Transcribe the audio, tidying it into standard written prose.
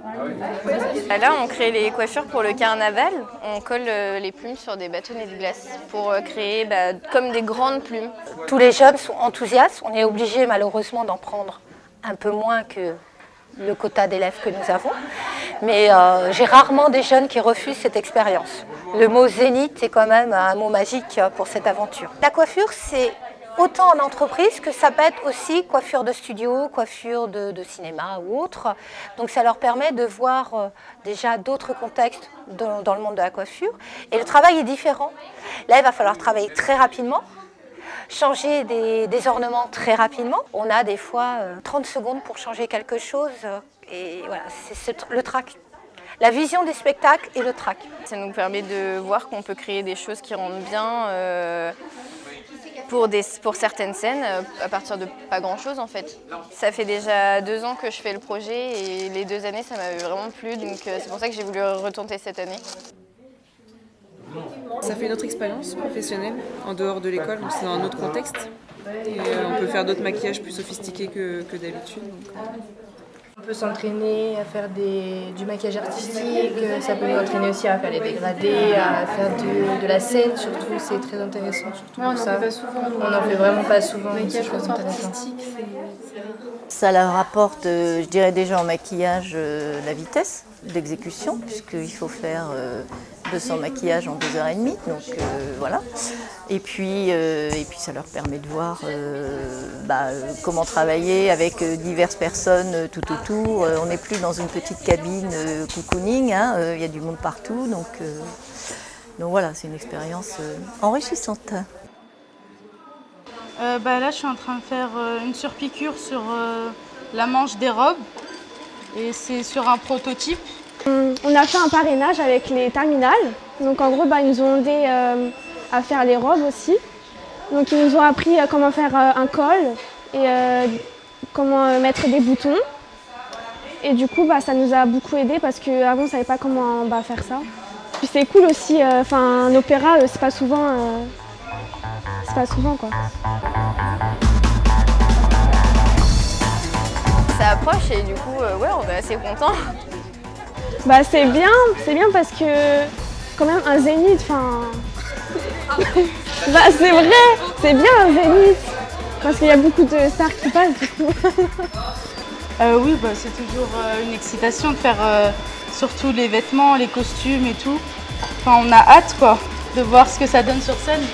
Là, on crée les coiffures pour le carnaval. On colle les plumes sur des bâtonnets de glace pour créer comme des grandes plumes. Tous les jeunes sont enthousiastes. On est obligé malheureusement d'en prendre un peu moins que le quota d'élèves que nous avons. Mais j'ai rarement des jeunes qui refusent cette expérience. Le mot zénith est quand même un mot magique pour cette aventure. La coiffure, c'est autant en entreprise que ça peut être aussi coiffure de studio, coiffure de cinéma ou autre. Donc ça leur permet de voir déjà d'autres contextes dans le monde de la coiffure. Et le travail est différent. Là, il va falloir travailler très rapidement, changer des ornements très rapidement. On a des fois 30 secondes pour changer quelque chose. Et voilà, c'est le trac. La vision des spectacles et le trac. Ça nous permet de voir qu'on peut créer des choses qui rendent bien pour certaines scènes à partir de pas grand-chose en fait. Ça fait déjà 2 ans que je fais le projet et les 2 années ça m'avait vraiment plu, donc c'est pour ça que j'ai voulu retenter cette année. Ça fait une autre expérience professionnelle en dehors de l'école, donc c'est dans un autre contexte. Et on peut faire d'autres maquillages plus sophistiqués que d'habitude. On peut s'entraîner à faire du maquillage artistique, ça peut nous entraîner aussi à faire les dégradés, à faire de la scène surtout, c'est très intéressant surtout pour ça. On n'en fait vraiment pas souvent, mais c'est très intéressant. Ça leur apporte, je dirais déjà en maquillage, la vitesse d'exécution, puisqu'il faut faire 200 maquillages en 2h30, donc voilà. Et puis ça leur permet de voir comment travailler avec diverses personnes tout autour. On n'est plus dans une petite cabine cocooning, il y a du monde partout, donc voilà, c'est une expérience enrichissante. Là, je suis en train de faire une surpiqûre sur la manche des robes et c'est sur un prototype. On a fait un parrainage avec les terminales. Donc en gros, ils nous ont aidé à faire les robes aussi. Donc ils nous ont appris comment faire un col et comment mettre des boutons. Et du coup, ça nous a beaucoup aidé parce qu'avant, on ne savait pas comment faire ça. Puis c'est cool aussi, un opéra, c'est pas souvent quoi. Ça approche et du coup, on est assez contents. C'est bien parce que quand même un zénith, c'est vrai, c'est bien un zénith parce qu'il y a beaucoup de stars qui passent du coup. Oui, c'est toujours une excitation de faire surtout les vêtements, les costumes et tout. On a hâte de voir ce que ça donne sur scène.